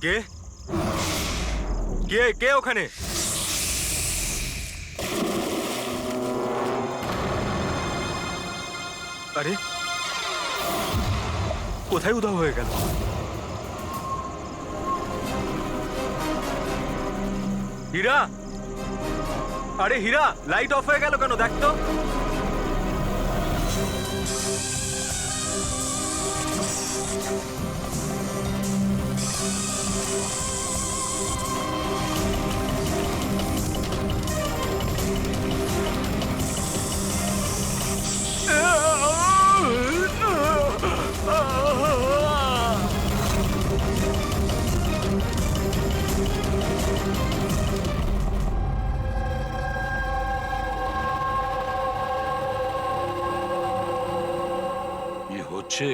কে কে কে ওখানে? আরে কোথায় উধাও হয়ে গেল? হীরা, আরে হীরা, লাইট অফ হয়ে গেল কেন? দেখ তো।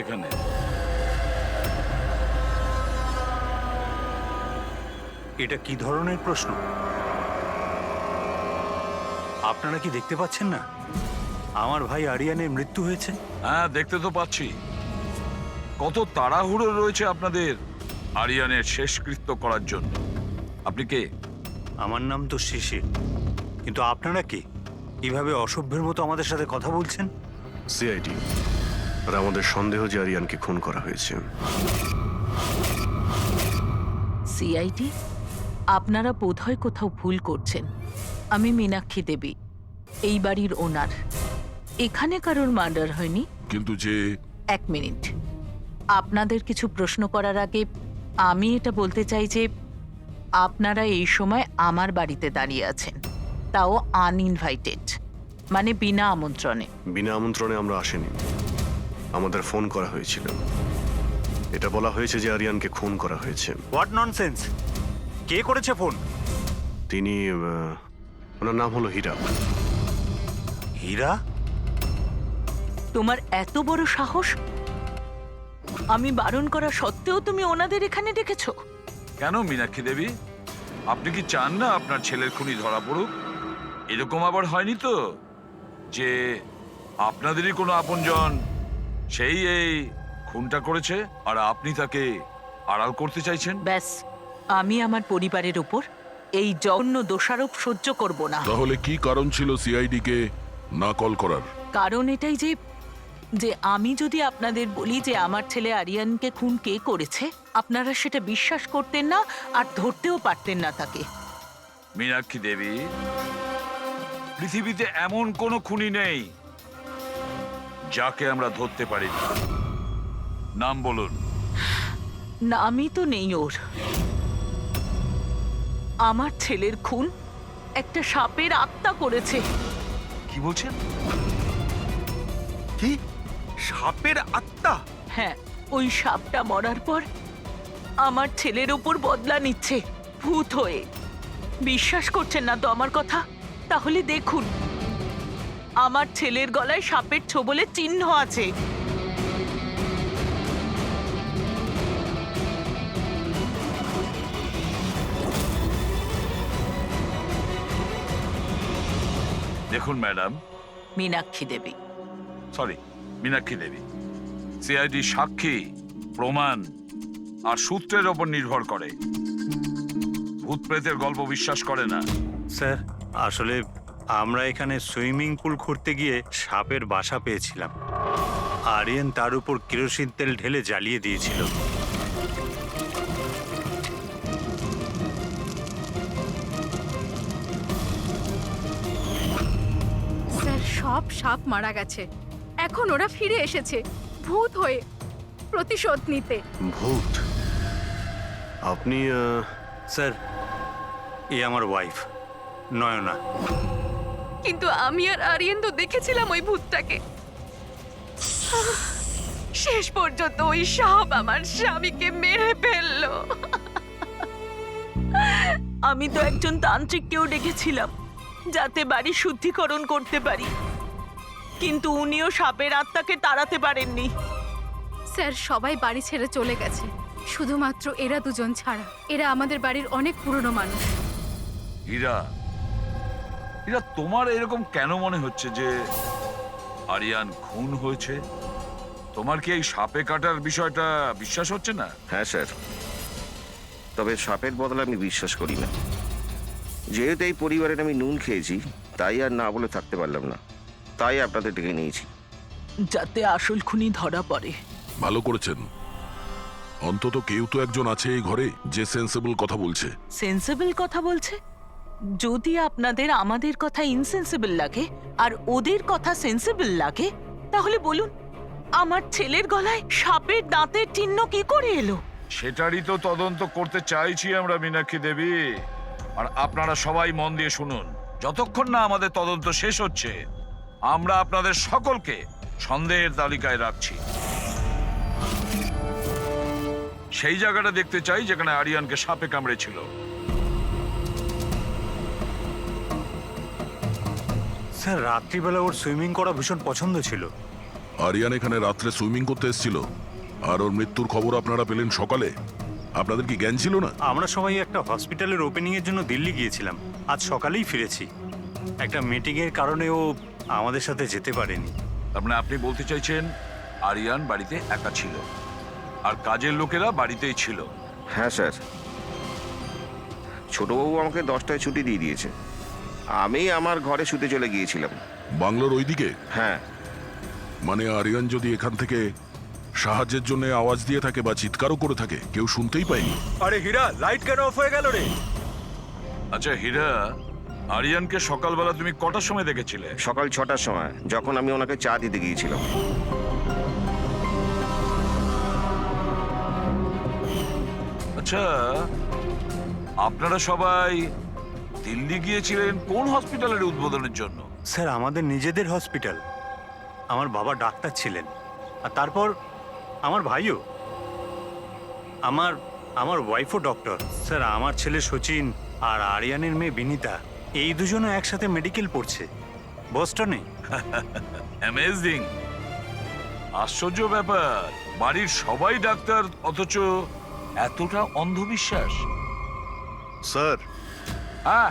এখানে এটা কি ধরনের প্রশ্ন? আপনারা কি দেখতে পাচ্ছেন না আমার ভাই আরিয়ানের মৃত্যু হয়েছে? হ্যাঁ, দেখতে তো পাচ্ছি। কত তাড়াহুড়ো রয়েছে আপনাদের আরিয়ানের শেষকৃত্য করার জন্য। আপনি কে? আমার নাম তো শিশির, কিন্তু আপনারা কে? কিভাবে অসভ্যের মতো আমাদের সাথে কথা বলছেন? সিআইডি, আর আমাদের সন্দেহ যে আরিয়ানকে খুন করা হয়েছে। সিআইডি, আপনারা বোধহয় কোথাও ভুল করছেন। আমি মীনাক্ষী দেবী, এই বাড়ির ওনার। এখানে কারোর মার্ডার হয়নি। কিন্তু যে... এক মিনিট, আপনাদের কিছু প্রশ্ন করার আগে আমি এটা বলতে চাই যে আপনারা এই সময় আমার বাড়িতে দাঁড়িয়ে আছেন, তাও আনইনভাইটেড, মানে বিনা আমন্ত্রণে। বিনা আমন্ত্রণে আমরা আসিনি, আমাদের ফোন করা হয়েছিল। এটা বলা হয়েছে যে আরিয়ানকে খুন করা হয়েছে। What nonsense! কে করেছে ফোন? তিনি ওনার নাম হলো হীরা। হীরা? তোমার এত বড় সাহস! আমি বারণ করা সত্ত্বেও তুমি ওনাদের এখানে ডেকেছো? কেন মীনাক্ষী দেবী, আপনি কি চান না আপনার ছেলের খুনি ধরা পড়ুক? এরকম আবার হয়নি তো যে আপনাদেরই কোনো আপনজন সেই এই খুনটা করেছে আর আপনি তাকে আড়াল করতে চাইছেন? ব্যাস, আমি আমার পরিবারের উপর এই জঘন্য দোষারোপ সহ্য করব না। তাহলে কি কারণ ছিল সিআইডি কে না কল করার? কারণ এটাই যে যে আমি যদি আপনাদের বলি যে আমার ছেলে আরিয়ানকে খুন কে করেছে, আপনারা সেটা বিশ্বাস করতেন না আর ধরতেও পারতেন না তাকে। মীনাক্ষী দেবী, পৃথিবীতে এমন কোনো খুনি নেই যাকে আমরা ধরতে পারি না। নাম বলুন। নামই তো নেই ওর। আমার ছেলের খুন একটা সাপের আত্মা করেছে। কি বলছেন? কি? সাপের আত্মা? হ্যাঁ, ওই সাপটা মরার পর আমার ছেলের উপর বদলা নিচ্ছে ভূত হয়ে। বিশ্বাস করছেন না তো আমার কথা? তাহলে দেখুন, আমার ছেলের গলায় সাপের ছোবলের চিহ্ন আছে। দেখুন ম্যাডাম, মীনাক্ষী দেবী। সরি, মীনাক্ষী দেবী, সিআইডি সাক্ষী, প্রমাণ আর সূত্রের ওপর নির্ভর করে। ভূত প্রেতের গল্প বিশ্বাস করে না। স্যার, আসলে আমরা এখানে সুইমিং পুল খুঁড়তে গিয়ে সাপের বাসা পেয়েছিলাম। আরিয়ান তার উপর কেরোসিন তেল ঢেলে জ্বালিয়ে দিয়েছিল। স্যার, সব সাপ মারা গেছে, এখন ওরা ফিরে এসেছে ভূত হয়ে প্রতিশোধ নিতে। ভূত? আপনি স্যার, এ আমার ওয়াইফ নয়না। কিন্তু আমি আর আরিয়ান তো দেখেছিলাম ওই ভূতটাকে। শেষ পর্যন্ত ওই সাপ আমার স্বামীকে মেরে ফেললো। আমি তো একজন তান্ত্রিককেও ডেকেছিলাম যাতে বাড়ি শুদ্ধিকরণ করতে পারি, কিন্তু উনিও সাপের আত্মাকে তাড়াতে পারেননি। স্যার, সবাই বাড়ি ছেড়ে চলে গেছে, শুধুমাত্র এরা দুজন ছাড়া। এরা আমাদের বাড়ির অনেক পুরনো মানুষ। হীরা, হীরা, তোমার এরকম কেন মনে হচ্ছে যে আরিয়ান খুন হয়েছে? তোমার কি এই সাপে কাটার বিষয়টা বিশ্বাস হচ্ছে না? হ্যাঁ স্যার, তবে সাপের বদলে আমি বিশ্বাস করি না। যেহেতু এই পরিবারের আমি নুন খেয়েছি, তাই আর না বলে থাকতে পারলাম না, তাই আপনাদের ডেকে নিয়েছি। যাতে আসল খুনি ধরা পড়ে। ভালো করেছেন। অন্তত কেউ তো একজন আছে এই ঘরে যে সেন্সেবল কথা বলছে। সেন্সিবল কথা বলছে? যদি আপনাদের আমাদের কথা ইনসেন্সিবল লাগে আর ওদের কথা সেন্সিবল লাগে, তাহলে বলুন আমার ছেলের গলায় সাপের দাঁতের চিহ্ন কি করে এলো? সেটারই তো তদন্ত করতে চাইছি আমরা, মীনাক্ষী দেবী। আর আপনারা সবাই মন দিয়ে শুনুন, যতক্ষণ না আমাদের তদন্ত শেষ হচ্ছে আমরা আপনাদের সকলকে সন্দেহের তালিকায় রাখছি। সেই জায়গাটা দেখতে চাই যেখানে আরিয়ানকে সাপে কামড়েছিল। স্যার রাত্রিবেলা ওর সুইমিং করা ভীষণ পছন্দ ছিল। আরিয়ান এখানে রাত্রে সুইমিং করতে এসেছিল, আর ওর মৃত্যুর খবর আপনারা পেলেন সকালে। আপনাদের কি জ্ঞান ছিল না? আমরা সবাই একটা হসপিটালের ওপেনিং এর জন্য দিল্লি গিয়েছিলাম, আজ সকালেই ফিরেছি। একটা মিটিং এর কারণে ও আমাদের সাথে যেতে পারেনি। তার মানে আপনি বলতে চাইছেন আরিয়ান বাড়িতে একা ছিল আর কাজের লোকেরা বাড়িতেই ছিল? হ্যাঁ স্যার, ছোটবাবু আমাকে 10টায় ছুটি দিয়ে দিয়েছে। আমি আমার ঘরে শুতে চলে গিয়েছিলাম। বাংলোর ওইদিকে? হ্যাঁ। মানে আরিয়ান যদি এখান থেকে সাহায্যের জন্য আওয়াজ দিয়ে থাকে বা চিৎকারও করে থাকে, কেউ শুনতেই পায়নি। আরে হীরা, লাইট কেন অফ হয়ে গেল রে? আচ্ছা হীরা, আরিয়ানকে সকালবেলা তুমি কটার সময় দেখেছিলে? সকাল 6টার সময়, যখন আমি ওনাকে চা দিতে গিয়েছিলাম। আচ্ছা, আপনারা সবাই দিল্লি গিয়েছিলেন কোন হসপিটালের উদ্বোধনের জন্য? স্যার আমাদের নিজেদের হসপিটাল। আমার বাবা ডাক্তার ছিলেন, আর তারপর আমার ভাইও, আমার আমার ওয়াইফও ডক্টর। স্যার আমার ছেলে সচিন আর আরিয়ানের মেয়ে বিনীতা, এই দুজনও একসাথে মেডিকেল পড়ছে বস্টনে। অ্যামেজিং, আশ্চর্য ব্যাপার। বাড়ির সবাই ডাক্তার, অথচ এতটা অন্ধবিশ্বাস। স্যার, হ্যাঁ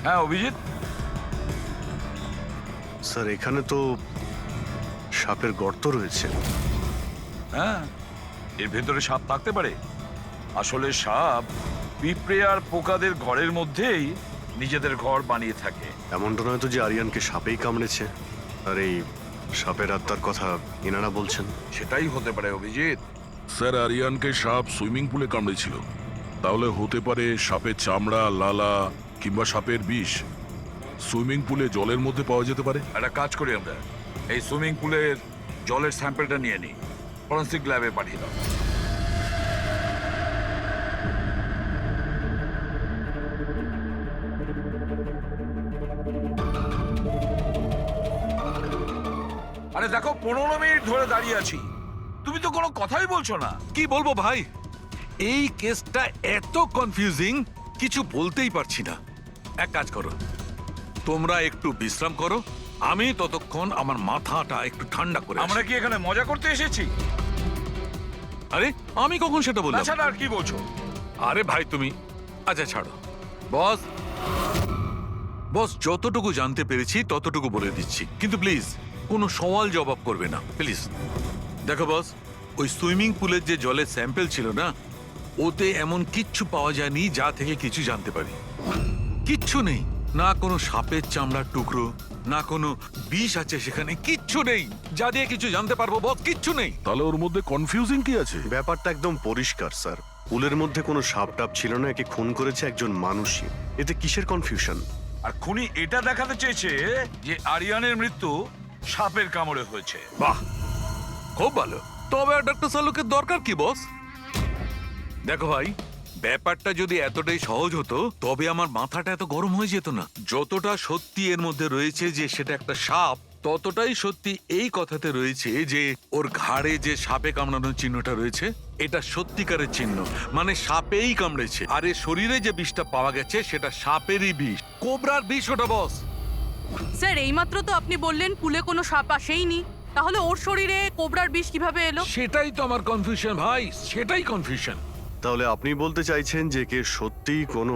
হ্যাঁ অভিজিৎ, স্যার এখানে তো সাপের গর্ত রয়েছে। হ্যাঁ এর ভেতরে সাপ থাকতে পারে। আসলে সাপ পিঁপড়ে আর পোকাদের ঘরের মধ্যেই নিজেদের ঘর বানিয়ে থাকে। এমনটা নয় তো যে আরিয়ানকে সাপেই কামড়েছে, আর এই সাপের আত্মার কথা ইনারা বলছেন? সেটাই হতে পারে অভিজিৎ। স্যার আরিয়ানকে সাপ সুইমিং পুলে কামড়েছিল, তাহলে হতে পারে সাপের চামড়া, লালা কিংবা সাপের বিষ সুইমিং পুলে জলের মধ্যে পাওয়া যেতে পারে। একটা কাজ করি আমরা, এই সুইমিং পুলের জলের স্যাম্পলটা নিয়ে নিই, ফরেন্সিক ল্যাবে পাঠিয়ে দাও। আরে দেখো, 15 মিনিট ধরে দাঁড়িয়ে আছি, তুমি তো কোনো কথাই বলছো না। কি বলবো ভাই, এই কেসটা এত কনফিউজিং, কিছু বলতেই পারছি না। এক কাজ করো, তোমরা একটু বিশ্রাম করো, আমি ততক্ষণ আমার মাথাটা একটু ঠান্ডা করে আসি। আমরা কি এখানে মজা করতে এসেছি? আরে আমি কখন সেটা বললাম? তাছাড়া আর কি বলছো? আরে ভাই তুমি, আচ্ছা ছাড়ো। বস বস যতটুকু জানতে পেরেছি ততটুকু বলে দিচ্ছি, কিন্তু প্লিজ কোনো সওয়াল জবাব করবে না প্লিজ। দেখো বস, ওই সুইমিং পুলের যে জলের স্যাম্পল ছিল না, ওতে এমন কিচ্ছু পাওয়া যায়নি যা থেকে কিছু জানতে পারি। কিচ্ছু নেই, না কোনো সাপের চামড়ার টুকরো, না কোনো বিষ আছে সেখানে, কিচ্ছু নেই যা দিয়ে কিছু জানতে পারবো বস, কিচ্ছু নেই। তাহলে ওর মধ্যে কনফিউজিং কি আছে? ব্যাপারটা একদম পরিষ্কার স্যার। পুলের মধ্যে কোনো সাপ টাপ ছিল না, একে খুন করেছে একজন মানুষই। এতে কিসের কনফিউশন? আর খুনি এটা দেখাতে চেয়েছে যে আরিয়ানের মৃত্যু সাপের কামড়ে হয়েছে। বাহ, খুব ভালো। তবে আর ডক্টর সালুকের দরকার কি বস? দেখো ভাই, ব্যাপারটা যদি এতটাই সহজ হতো তবে আমার মাথাটা এত গরম হয়ে যেত না। যতটা সত্যি এর মধ্যে রয়েছে যে সেটা একটা সাপ, ততটাই সত্যি এই কথাতে রয়েছে যে ওর ঘাড়ে যে সাপে কামড়ানোর চিহ্নটা রয়েছে, এটা সত্যিকারের চিহ্ন, মানে সাপেই কামড়েছে। আর এর শরীরে যে বিষটা পাওয়া গেছে সেটা সাপেরই বিষ, কোবরার বিষ ওটা বস। স্যার এইমাত্র তো আপনি বললেন পুলে কোনো সাপ আসেইনি, তাহলে ওর শরীরে কোবরার বিষ কিভাবে এলো? সেটাই তো আমার কনফিউশন ভাই, সেটাই কনফিউশন। তাহলে আপনি বলতে চাইছেন যে কে সত্যিই কোনো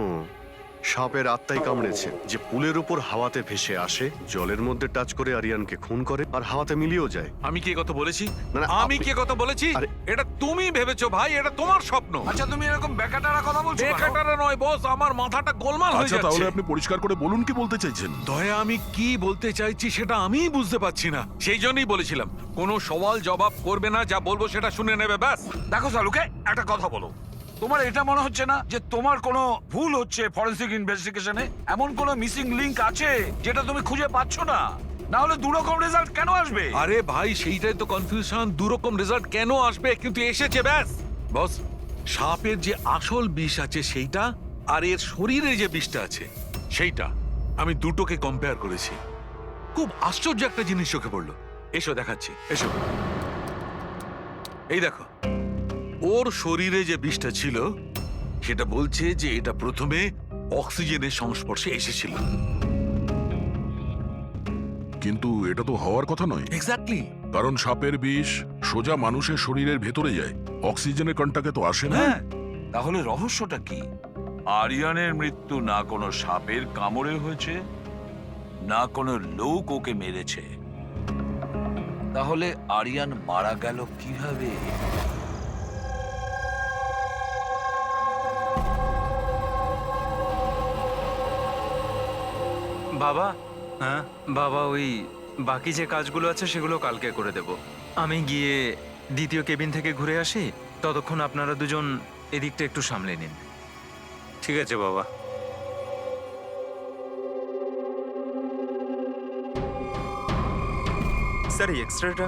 সাপের আত্মাই কামড়েছে, যে পুলের উপর হাওয়াতে ভেসে আসে, জলের মধ্যে টাচ করে আরিয়ানকে খুন করে আর হাওয়াতে মিলিয়েও যায়। আমি কি কথা বলেছি? না, না, আমি আপনি- কি কথা বলেছি? আরে- এটা তুমি ভেবেছো ভাই, এটা তোমার স্বপ্ন। আচ্ছা তুমি এরকম বেকাটারা কথা বলছো কেন? বেকারটা নয় বস, আমার মাথাটা গোলমাল হয়ে আচ্ছা তাহলে যাচ্ছে। আপনি পরিষ্কার করে বলুন কি বলতে চাইছেন। দয়া, আমি কি বলতে চাইছি সেটা আমিই বুঝতে পারছি না। সেই জন্যই বলেছিলাম কোনো সওয়াল জবাব করবে না, যা বলবো সেটা শুনে নেবে ব্যাস। দেখো সালুকে, একটা কথা বলো, তোমার এটা মনে হচ্ছে না যে তোমার কোনো ভুল হচ্ছে ফরেনসিক ইনভেস্টিগেশনে? এমন কোনো মিসিং লিংক আছে যেটা তুমি খুঁজে পাচ্ছ না? না হলে দুরকম রেজাল্ট কেন আসবে? আরে ভাই, সেইটাই তো কনফিউশন, দুরকম রেজাল্ট কেন আসবে, কিন্তু এসেছে ব্যাস। বস, সাপের যে আসল বিষ আছে সেইটা, আর এর শরীরে যে বিষটা আছে সেইটা, আমি দুটোকে কম্পেয়ার করেছি। খুব আশ্চর্য একটা জিনিস চোখে পড়লো। এসো দেখাচ্ছি, এসো। এই দেখো, ওর শরীরে যে বিষটা ছিল সেটা বলছে যে এটা প্রথমে অক্সিজেনের সংস্পর্শে এসেছিল। কিন্তু এটা তো হওয়ার কথা নয়, এক্স্যাক্টলি। কারণ সাপের বিষ সোজা মানুষের শরীরের ভেতরে যায়, অক্সিজেনের কন্টাক্টে তো আসে না। হ্যাঁ, তাহলে রহস্যটা কি? আরিয়ানের মৃত্যু না কোনো সাপের কামড়ে হয়েছে, না কোনো লোক ওকে মেরেছে। তাহলে আরিয়ান মারা গেল কিভাবে? বাবা, হ্যাঁ, বাবা ওই বাকি যে কাজগুলো আছে সেগুলো কালকে করে দেব। আমি গিয়ে দ্বিতীয় কেবিন থেকে ঘুরে আসি, ততক্ষণ আপনারা দুজন এদিকটা একটু সামলে নিন। ঠিক আছে বাবা। স্যার, এই এক্সট্রাটা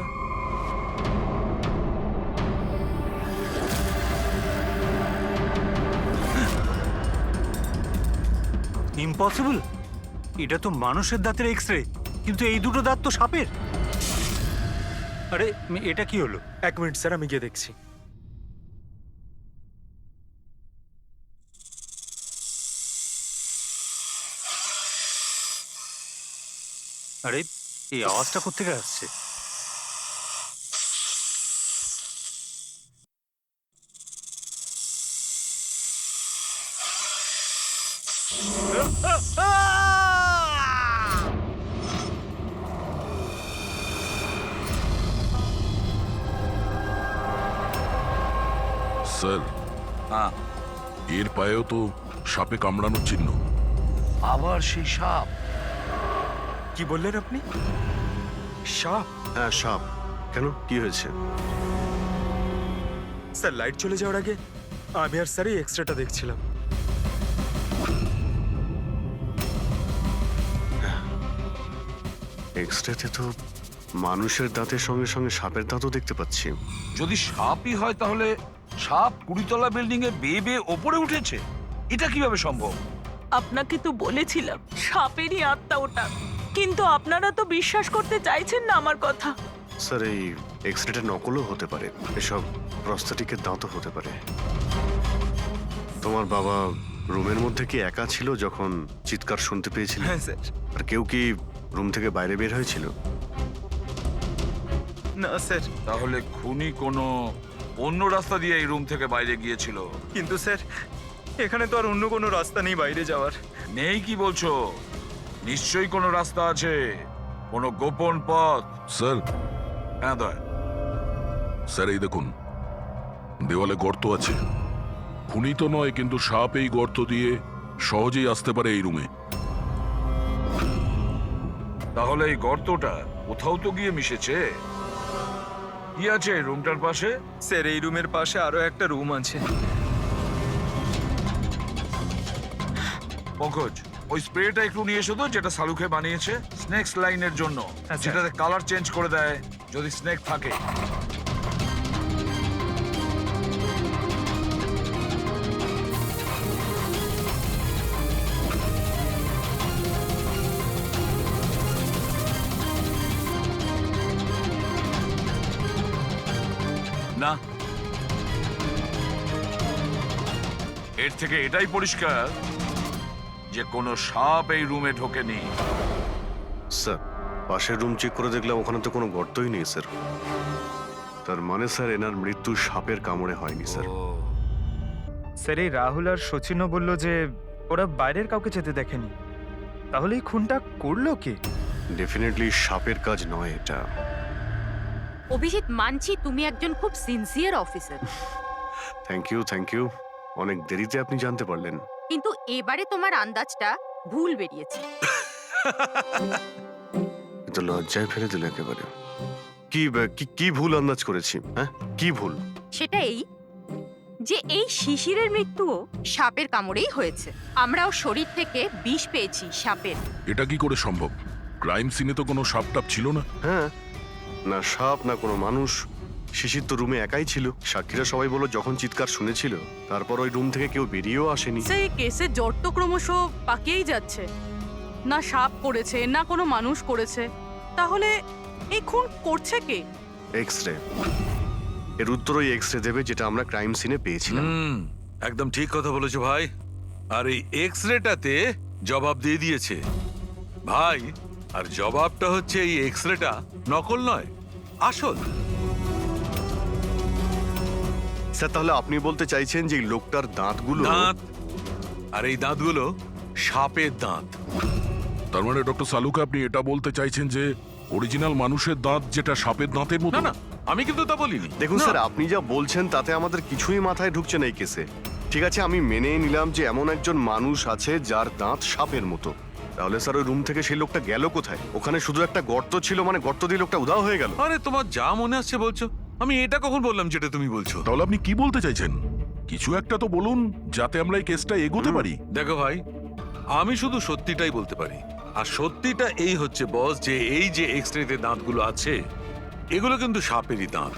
ইম্পসিবল, এটা তো মানুষের দাঁতের এক্স রে, কিন্তু এই দুটো দাঁত তো সাপের। আরে এটা কি হলো? 1 মিনিট স্যার, আমি গিয়ে দেখছি। আরে এই আওয়াজটা কোত্থেকে আসছে? স্যার, হ্যাঁ, এর পায়েও তো সাপে কামড়ানোর চিহ্ন। আবার সেই সাপ? কি বললেন আপনি? সাপ? হ্যাঁ সাপ। কেন, কি হয়েছে? স্যার, লাইট চলে যাওয়ার আগে আমি আর স্যার এই এক্সট্রাটা দেখছিলাম। এক্সরেতে তো মানুষের দাঁতের সঙ্গে সঙ্গে সাপের দাঁতও দেখতে পাচ্ছি। যদি সাপই হয় তাহলে সাপ 20তলা বিল্ডিং এ বেয়ে বেয়ে ওপরে উঠেছে, এটা কিভাবে সম্ভব? আপনাকে তো বলেছিলাম সাপেরই আত্মা ওটা, কিন্তু আপনারা তো বিশ্বাস করতে চাইছেন না আমার কথা। স্যার, এই এক্সরেটা নকলও হতে পারে, এসব প্রস্থেটিকের দাঁতও হতে পারে। তোমার বাবা রুমের মধ্যে কি একা ছিল যখন চিৎকার শুনতে পেয়েছিল? হ্যাঁ স্যার। আর কেউ কি রুম থেকে বাইরে বের হয়েছিল? না স্যার, তাহলে খুনি কোনো অন্য রাস্তা দিয়ে এই রুম থেকে বাইরে গিয়েছিল। কিন্তু স্যার এখানে তো আর অন্য কোনো রাস্তা নেই বাইরে যাওয়ার। নেই কি বলছো? নিশ্চয়ই কোনো রাস্তা আছে, কোনো গোপন পথ। স্যার, হ্যাঁ দয়, স্যার এই দেখুন, দেওয়ালে গর্ত আছে। খুনি তো নয়, কিন্তু সাপ এই গর্ত দিয়ে সহজেই আসতে পারে এই রুমে। তাহলে এই গর্তটা কোথাও তো গিয়ে মিশেছে। কি আছে এই রুমটার পাশে? স্যার, এই রুমের পাশে আরো একটা রুম আছে। পঙ্কজ, ওই স্প্রেটা একটু নিয়ে এসো তো, যেটা সালুকে বানিয়েছে স্নেকস লাইনের জন্য, আচ্ছা। যেটাতে কালার চেঞ্জ করে দেয় যদি স্নেক থাকে। না, এর থেকে এটাই পরিষ্কার যে কোনো সাপ এই রুমে ঢোকেনি। স্যার, পাশের রুম চেক করে দেখলাম ওখানে তো কোনো গর্তই নেই স্যার। তার মানে স্যার এনার মৃত্যু সাপের কামড়ে হয়নি স্যার। স্যার, এই রাহুল আর সচিনও বলল যে ওরা বাইরের কাউকে যেতে দেখেনি, তাহলে এই খুনটা করলো কে? ডেফিনেটলি সাপের কাজ নয় এটা। অভিজিৎ, মানছি তুমি একজন খুব সিনসিয়ার অফিসার, থ্যাংক ইউ। অনেক দেরিতে আপনি জানতে পারলেন। কিন্তু এবারে তোমার আন্দাজটা ভুল বেরিয়েছে। কিন্তু লজ্জায় ফেলে দিল একেবারে। কি ভুল আন্দাজ করেছি? হ্যাঁ, কি ভুল? সেটা এই যে এই শিশিরের মৃত্যুও সাপের কামড়েই হয়েছে। আমরা ওর শরীর থেকে বিষ পেয়েছি সাপের। এটা কি করে সম্ভব? ক্রাইম সিনে তো কোনো সাপ টাপ ছিল না। হ্যাঁ, না সাপ না কোনো মানুষ। শিশির তো রুমে একাই ছিল। সাক্ষীরা সবাই বলল যখন চিৎকার শুনেছিল তারপর ওই রুম থেকে কেউ বেরিয়েও আসেনি। সেই কেসের জট তো ক্রমশ পাকিয়েই যাচ্ছে। না সাপ করেছে না কোনো মানুষ করেছে, তাহলে এই খুন করছে কে? এক্স-রে। এর উত্তর ওই এক্স-রে দেবে যেটা আমরা ক্রাইম সিনে পেয়েছিলাম। একদম ঠিক কথা বলেছো ভাই। আর এই এক্সরেটাতে জবাব দিয়ে দিয়েছে ভাই। আর জবাবটা হচ্ছে এই এক্সরেটা নকল নয়, আসল। স্যার, তাহলে আপনি বলতে চাইছেন যে এই লোকটার দাঁতগুলো? দাঁত, আর এই দাঁতগুলো সাপের দাঁত। তার মানে ডক্টর সালুকে আপনি এটা বলতে চাইছেন যে অরিজিনাল মানুষের দাঁত যেটা সাপের দাঁতের মতো? না না, আমি কিন্তু তা বলিনি। দেখুন না। স্যার, আপনি যা বলছেন তাতে আমাদের কিছুই মাথায় ঢুকছে না এই কেসে। ঠিক আছে, আমি মেনে নিলাম যে এমন একজন মানুষ আছে যার দাঁত সাপের মতো। তাহলে স্যার ওই রুম থেকে সেই লোকটা গেল কোথায়? ওখানে শুধু একটা গর্ত ছিল, মানে গর্ত দিয়ে লোকটা উধাও হয়ে গেল। আরে তোমার যা মনে আসছে বলছো। আমি এটা কখন বললাম যেটা তুমি বলছো? তাহলে আপনি কি বলতে চাইছেন? কিছু একটা তো বলুন যাতে আমরা এই কেসটা এগোতে পারি। দেখো ভাই, আমি শুধু সত্যিটাই বলতে পারি। আর সত্যিটা এই হচ্ছে বস, যে এই যে এক্সরেতে দাঁতগুলো আছে এগুলো কিন্তু সাপেরই দাঁত।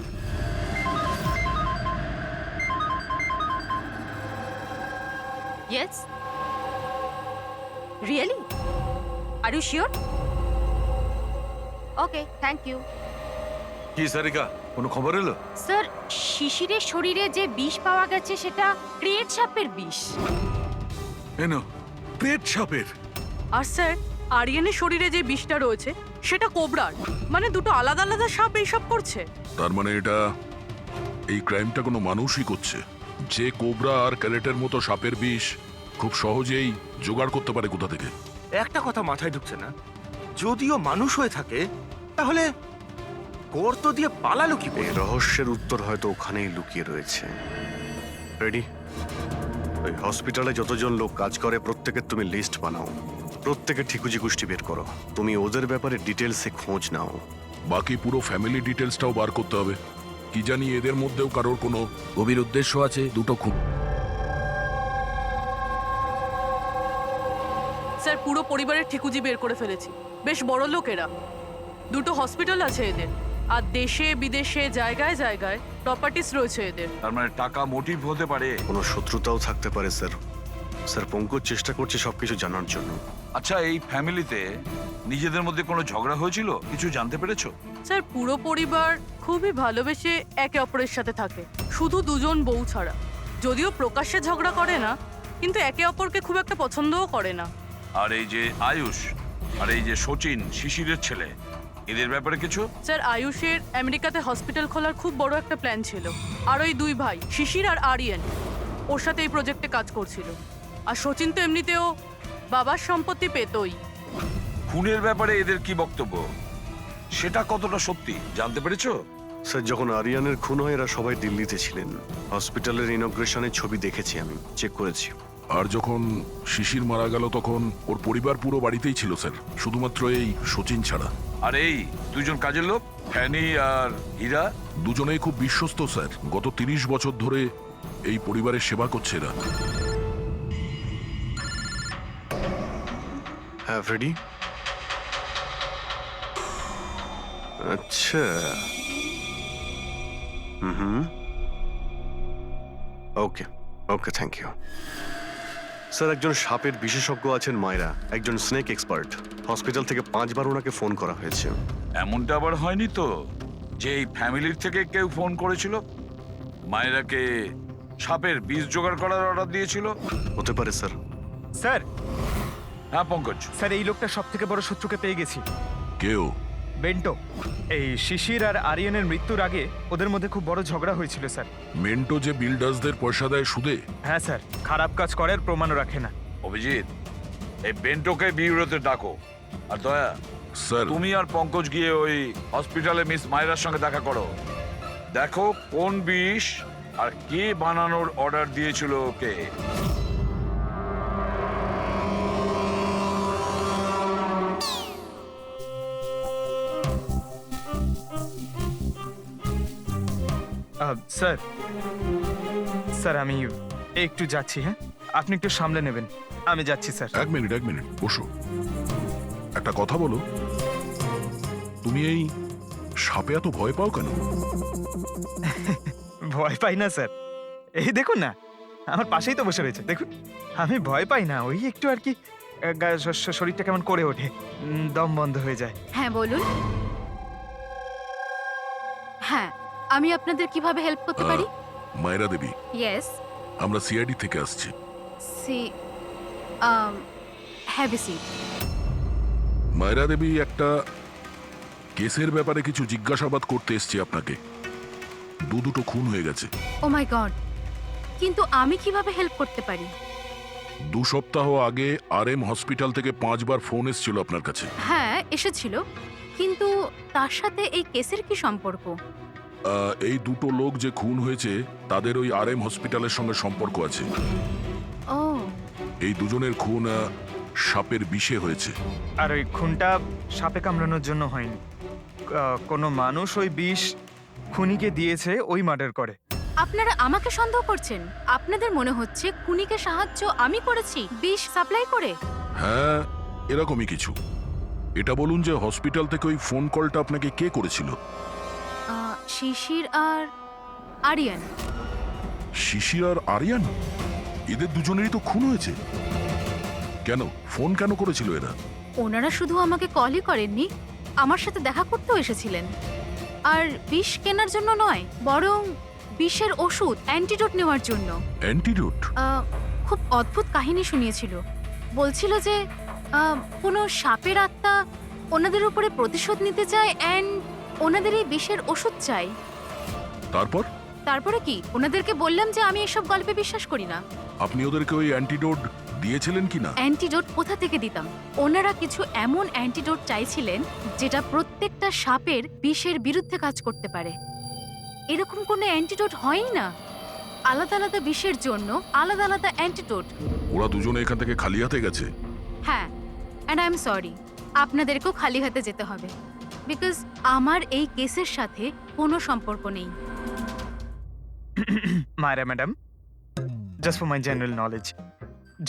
Yes? Really? Are you sure? Okay, thank you. কি সারিকা, কোনো খবর এলো? স্যার, শিশিরের শরীরে যে বিষ পাওয়া গেছে সেটা ক্রিয়েট সাপের বিষ। এনো, পেট সাপের। আর স্যার, আরিয়ানের শরীরে যে বিষটা রয়েছে সেটা কোবরার। মানে দুটো আলাদা আলাদা সাপ এইসব করছে। তার মানে এটা এই ক্রাইমটা কোনো মানুষই করছে, যে কোবরা আর ক্যারেটের মতো সাপের বিষ খুব সহজেই জোগাড় করতে পারে কোথা থেকে। একটা কথা মাথায় ঢুকছে না, যদিও মানুষ হয়ে থাকে তাহলে গর্ত দিয়ে পালালো কি করে? এই রহস্যের উত্তর হয়তো ওখানেই লুকিয়ে রয়েছে। রেডি? ওই হসপিটালে যতজন লোক কাজ করে প্রত্যেকের তুমি লিস্ট বানাও, প্রত্যেকের ঠিকুজি গোষ্ঠী বের করো। তুমি ওদের ব্যাপারে ডিটেলসে খোঁজ নাও। বাকি পুরো ফ্যামিলি ডিটেলসটাও বার করতে হবে। কি জানি এদের মধ্যেও কারোর কোনো গভীর উদ্দেশ্য আছে। দুটো খুব স্যার, পুরো পরিবারের ঠিকুজি বের করে ফেলেছি। বেশ বড় লোকেরা। দুটো হসপিটাল আছে এদের, আর দেশে বিদেশে জায়গায় জায়গায় প্রপার্টিস রয়েছে এদের। তার মানে টাকা মোটিভ হতে পারে। কোনো শত্রুতাও থাকতে পারে স্যার। স্যার, পঙ্কজ চেষ্টা করছে সবকিছু জানার জন্য। আচ্ছা, এই ফ্যামিলিতে নিজেদের মধ্যে কোনো ঝগড়া হয়েছিল? কিছু জানতে পেরেছো? স্যার, পুরো পরিবার খুবই ভালোবেসে একে অপরের সাথে থাকে, শুধু দুজন বউ ছাড়া। যদিও প্রকাশ্যে ঝগড়া করে না, কিন্তু একে অপরকে খুব একটা পছন্দও করে না। আর এই যে আয়ুষ আর এই যে সচিন, শিশিরের ছেলে, এদের ব্যাপারে কিছু? স্যার, আয়ুষের আমেরিকাতে হসপিটাল খোলার খুব বড় একটা প্ল্যান ছিল। আর ওই দুই ভাই শিশির আর আরিয়ান ওর সাথে এই প্রজেক্টে কাজ করছিল। আর সচিন তো এমনিতেও বাবার সম্পত্তি পেতই। খুনের ব্যাপারে এদের কি বক্তব্য, সেটা কতটা সত্যি জানতে পেরেছো? স্যার, যখন আরিয়ানের খুন হয় এরা সবাই দিল্লিতে ছিলেন। হসপিটালের ইনগ্রেশনের ছবি দেখেছি, আমি চেক করেছি। আর যখন শিশির মারা গেল তখন ওর পরিবার পুরো বাড়িতেই ছিল স্যার, শুধুমাত্র এই সচিন ছাড়া। আর এই দুজন কাজের লোক, ফ্যানি আর হীরা, দুজনেই খুব বিশ্বস্ত স্যার। গত 30 বছর ধরে এই পরিবারের সেবা করছে এরা। হ্যাঁ ফ্রেডি। আচ্ছা, ওকে ওকে, থ্যাংক ইউ স্যার। একজন সাপের বিশেষজ্ঞ আছেন মায়রা, একজন স্নেক এক্সপার্ট। হসপিটাল থেকে 5 বার ওনাকে ফোন করা হয়েছে। এমনটা আবার হয়নি তো যে এই ফ্যামিলির থেকে কেউ ফোন করেছিল মায়েরাকে সাপের বিষ জোগাড় করার অর্ডার দিয়েছিল? হতে পারে স্যার। স্যার, হ্যাঁ পঙ্কজ। স্যার এই লোকটা সব থেকে বড় শত্রুকে পেয়ে গেছি। কেউ? বেন্টো। এই শিশির আর আরিয়ানের মৃত্যুর আগে ওদের মধ্যে খুব বড় ঝগড়া হয়েছিল স্যার। মেন্টো যে বিল্ডার্সদের পয়সা দেয় সুদে? হ্যাঁ স্যার, খারাপ কাজ করার প্রমাণও রাখে না। অভিজিৎ, এই বেন্টোকে বিউরোতে ডাকো। আর দয়া, স্যার তুমি আর পঙ্কজ গিয়ে ওই হসপিটালে মিস মায়রার সঙ্গে দেখা করো। দেখো কোন বিষ আর কে বানানোর অর্ডার দিয়েছিল ওকে। স্যার স্যার আমি একটু যাচ্ছি, হ্যাঁ আপনি একটু সামলে নেবেন, আমি যাচ্ছি স্যার। এক মিনিট বসো। একটা কথা বলো, তুমি এই সাপে এত ভয় পাও কেন? ভয় পাই না স্যার, এই দেখুন না আমার পাশেই তো বসে রয়েছে, দেখুন আমি ভয় পাই না, ওই একটু আর কি শরীরটা কেমন করে ওঠে, দম বন্ধ হয়ে যায়। হ্যাঁ বলুন। হ্যাঁ, আমি আপনাদের কিভাবে হেল্প করতে পারি? মায়রা দেবী, ইয়েস। আমরা সিআইডি থেকে আসছি। See have a seat. Myra Devi, একটা কেসের ব্যাপারে কিছু জিজ্ঞাসাবাদ করতে এসছি আপনাকে। দুটো খুন হয়ে গেছে। ও মাই গড, কিন্তু আমি কিভাবে হেল্প করতে পারি? 2 সপ্তাহ আগে RM হসপিটাল থেকে 5 বার ফোন এসেছিল আপনার কাছে। হ্যাঁ এসেছিল, কিন্তু তার সাথে এই কেসের কি সম্পর্ক? এই 2 লোক যে খুন হয়েছে তাদের ওই RM হসপিটালের সঙ্গে সম্পর্ক আছে। ও, এই দুজনের খুন সাপের বিষে হয়েছে। আর ওই খুনটা সাপে কামড়ানোর জন্য হয়নি, কোনো মানুষ ওই বিষ খুনিকে দিয়েছে ওই মার্ডার করে। আপনারা আমাকে সন্দেহ করছেন? আপনাদের মনে হচ্ছে খুনিকে সাহায্য আমি করেছি বিষ সাপ্লাই করে? হ্যাঁ, এরকমই কিছু। এটা বলুন যে হসপিটাল থেকে ওই ফোন কলটা আপনাকে কে করেছিল? শিশির আর আরিয়ান। শিশির আর আরিয়ান? এদের দুজনেরই তো খুন হয়েছে। কেন ফোন কেন করেছিল এরা? ওনারা শুধু আমাকে কলই করেননি, আমার সাথে দেখা করতেও এসেছিলেন। আর বিষ কেনার জন্য নয়, বরং বিষের ওষুধ অ্যান্টিডোট নেওয়ার জন্য। অ্যান্টিডোট? খুব অদ্ভুত কাহিনী শুনিয়েছিল। বলছিল যে কোনো সাপের আত্মা ওনাদের উপরে প্রতিশোধ নিতে চায় অ্যান্ড ওনাদের এই বিষের ওষুধ চাই। তারপরে কি? ওনাদেরকে বললাম যে আমি এসব গল্পে বিশ্বাস করি না। আপনি ওদেরকে ওই অ্যান্টিডোট দিয়েছিলেন কি না? অ্যান্টিডোট কোথা থেকে দিতাম? ওনারা কিছু এমন অ্যান্টিডোট চাইছিলেন যেটা প্রত্যেকটা সাপের বিষের বিরুদ্ধে কাজ করতে পারে। এরকম কোনো অ্যান্টিডোট হয়ই না। আলাদা আলাদা বিষের জন্য আলাদা আলাদা অ্যান্টিডোট। ওরা দুজনে এখান থেকে খালি হাতে গেছে? হ্যাঁ, অ্যান্ড আই এম সরি, আপনাদেরকেও খালি হাতে যেতে হবে, বিকজ আমার এই কেসের সাথে কোনো সম্পর্ক নেই। Myra madam, just for my general knowledge,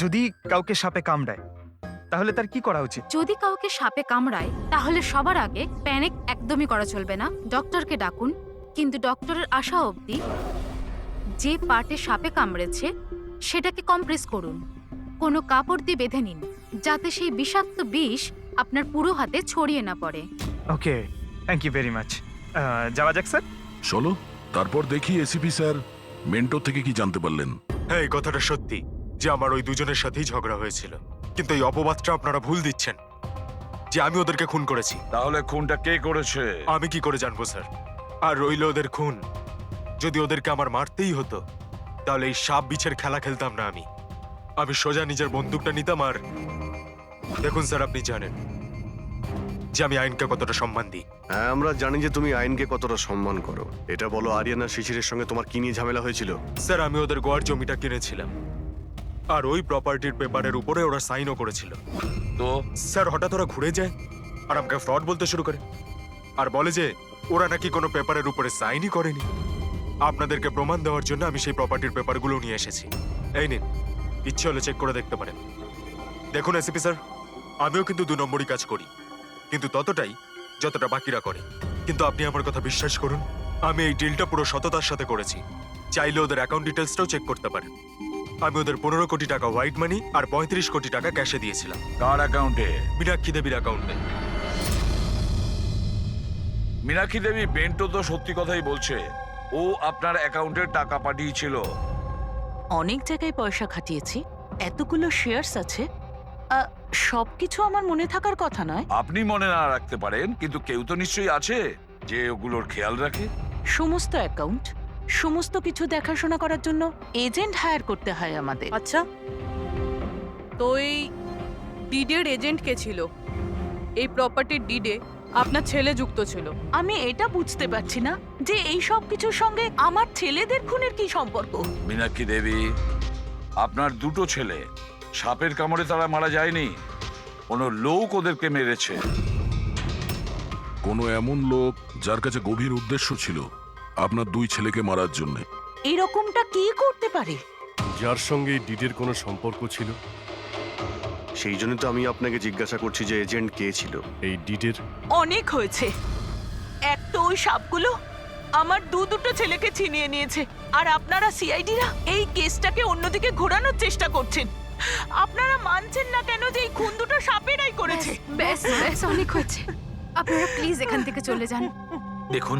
যদি কাউকে সাপে কামড়ায় তাহলে তার কি করা উচিত? যদি কাউকে সাপে কামড়ায় তাহলে সবার আগে প্যানিক একদমই করা চলবে না। ডক্টরকে ডাকুন, কিন্তু ডক্টরের আসা অবধি যে পার্টে সাপে কামড়েছে সেটাকে কম্প্রেস করুন, কোনো কাপড় দিয়ে বেঁধে নিন, যাতে সেই বিষাক্ত বিষ আপনার পুরো হাতে ছড়িয়ে না পড়ে। ওকে, থ্যাংক ইউ ভেরি মাচ। যাওয়া যাক স্যার। চলো, তারপর দেখি এসিপি স্যার মেন্টর থেকে কি জানতে পারলেন। হ্যাঁ, এই কথাটা সত্যি যে আমার ওই দুজনের সাথেই ঝগড়া হয়েছিল, কিন্তু এই অপবাদটা আপনারা ভুল দিচ্ছেন যে আমি ওদেরকে খুন করেছি। তাহলে খুনটা কে করেছে? আমি কি করে জানবো স্যার? আর রইল ওদের খুন, যদি ওদেরকে আমার মারতেই হতো তাহলে এই সাপ বিছের খেলা খেলতাম না। আমি সোজা নিজের বন্দুকটা নিতাম। আর দেখুন স্যার, আপনি জানেন যে আমি আইনকে কতটা সম্মান দিই। হ্যাঁ, আমরা জানি যে তুমি আইনকে কতটা সম্মান করো। এটা বলো, আরিয়ানা শিশিরের সঙ্গে তোমার কি নিয়ে ঝামেলা হয়েছিল? স্যার, আমি ওদের গোয়ার জমিটা কিনেছিলাম, আর ওই প্রপার্টির পেপারের উপরে ওরা সাইনও করেছিল। তো স্যার, হঠাৎ ওরা ঘুরে যায় আর আমাকে ফ্রড বলতে শুরু করে, আর বলে যে ওরা নাকি কোনো পেপারের উপরে সাইনই করেনি। আপনাদেরকে প্রমাণ দেওয়ার জন্য আমি সেই প্রপার্টির পেপারগুলো নিয়ে এসেছি। এই নিন, ইচ্ছে হলে চেক করে দেখতে পারেন। দেখুন এসিপি স্যার, আমিও কিন্তু 2 নম্বরই কাজ করি, কিন্তু ততটাই যতটা বাকিরা করে। কিন্তু আপনি আমার কথা বিশ্বাস করুন, আমি এই ডিলটা পুরো সততার সাথে করেছি। চাইলে ওদের অ্যাকাউন্ট ডিটেলসটাও চেক করতে পারেন। আমি ওদের 15 কোটি টাকা হোয়াইট মানি আর 35 কোটি টাকা ক্যাশে দিয়েছিলাম। কার অ্যাকাউন্টে? মীনাক্ষী দেবীর অ্যাকাউন্টে। মীনাক্ষী দেবী বেন্টো তো সত্যি কথাই বলছে, ও আপনার অ্যাকাউন্টে টাকা পাঠিয়েছিল। অনেক জায়গায় পয়সা খাটিয়েছি, এতগুলো শেয়ার্স আছে, সবকিছু আমার মনে থাকার কথা নয়। আপনি মনে না রাখতে পারেন, কিন্তু কেউ তো নিশ্চয়ই আছে যে ওগুলোর খেয়াল রাখে। সমস্ত অ্যাকাউন্ট, সমস্ত কিছু দেখাশোনা করার জন্য এজেন্ট হায়ার করতে হয় আমাদের। আচ্ছা, তো এই ডিডের এজেন্ট কে ছিল? এই প্রপার্টির ডিডে আপনার ছেলে যুক্ত ছিল। আমি এটা বুঝতে পারছি না যে এই সব কিছুর সঙ্গে আমার ছেলেদের খুনের কি সম্পর্ক। মীনাক্ষী দেবী, আপনার দুটো ছেলে সাপের কামড়ে তারা মারা যায়নি, কোনো লোক ওদেরকে মেরেছে। কোনো এমন লোক যার কাছে গভীর উদ্দেশ্য ছিল আপনার দুই ছেলেকে মারার জন্য। এরকমটা কি করতে পারে? যার সঙ্গে এই ডিডের কোনো সম্পর্ক ছিল। সেই জন্য তো আমি আপনাকে জিজ্ঞাসা করছি যে এজেন্ট কে ছিল। এই ডিডের অনেক হয়েছে। এক তো ওই সাপগুলো আমার দুটো ছেলেকে ছিনিয়ে নিয়েছে, আর আপনারা সিআইডিরা এই কেসটাকে অন্যদিকে ঘোরানোর চেষ্টা করছেন। আপনারা মানছেন না কেন যে এই খুন দুটো সাপেরাই করেছে? ব্যাস ব্যাস অনেক হয়েছে, আপনারা প্লিজ এখান থেকে চলে যান। দেখুন,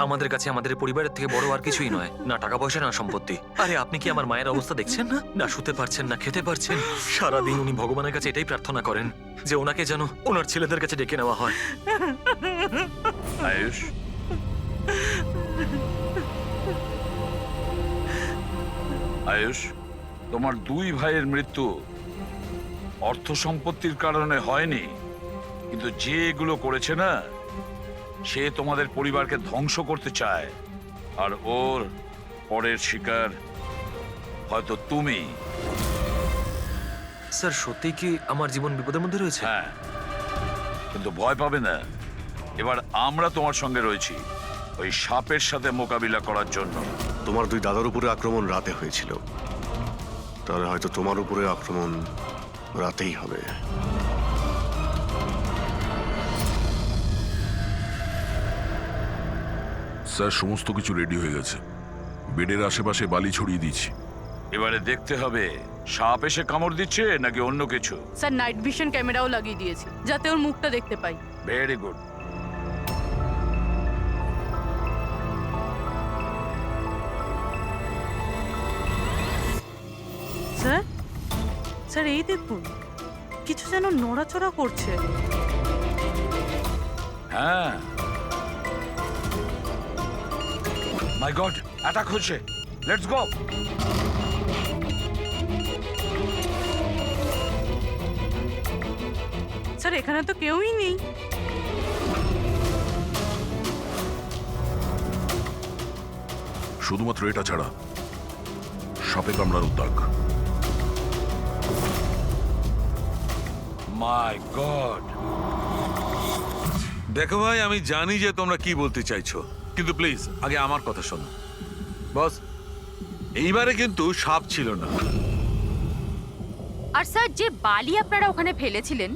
আমাদের কাছে আমাদের পরিবারের থেকে বড় আর কিছুই নয়, না টাকা পয়সা না সম্পত্তি। আরে আপনি কি আমার মায়ের অবস্থা দেখছেন না? না শুতে পারছেন না খেতে পারছেন। সারাদিন উনি ভগবানের কাছে এটাই প্রার্থনা করেন যে ওনাকে যেন ওনার ছেলেদের কাছে ডেকে নেওয়া হয়। আয়ুষ, আয়ুষ, তোমার দুই ভাইয়ের মৃত্যু অর্থ সম্পত্তির কারণে হয়নি, কিন্তু যে এগুলো করেছে না, সে তোমাদের পরিবারকে ধ্বংস করতে চায়, আর ওর পরের শিকার হয়তো তুমি। স্যার সত্যি কি আমার জীবন বিপদের মধ্যে রয়েছে? হ্যাঁ, কিন্তু ভয় পাবে না, এবার আমরা তোমার সঙ্গে রয়েছি ওই সাপের সাথে মোকাবিলা করার জন্য। তোমার দুই দাদার উপরে আক্রমণ রাতে হয়েছিল, তাহলে হয়তো তোমার উপরে আক্রমণ রাতেই হবে। স্যার সমস্ত কিছু রেডি হয়ে গেছে, বেডের আশেপাশে বালি ছড়িয়ে দিয়েছি। এবারে দেখতে হবে সাপ এসে কামড় দিচ্ছে নাকি অন্য কিছু। স্যার নাইট ভিশন ক্যামেরাও লাগিয়ে দিয়েছি যাতে ওর মুখটা দেখতে পাই। Very good. স্যার, স্যার এই দেখুন, কিছু যেন নড়াচড়া করছে। হ্যাঁ, মাই গড, অ্যাটাক হচ্ছে। Let's go. স্যার এখানে তো কেউই নেই। শুধুমাত্র এটা ছাড়া সাপে কামড়ানোর দাগ। মাই গড। দেখো ভাই, আমি জানি যে তোমরা কি বলতে চাইছো, কিন্তু প্লিজ আগে আমার কথা শোনো। বস, এইবারে কিন্তু সাপ ছিল না। আর স্যার যে বালি আপনারা ওখানে ফেলেছিলেন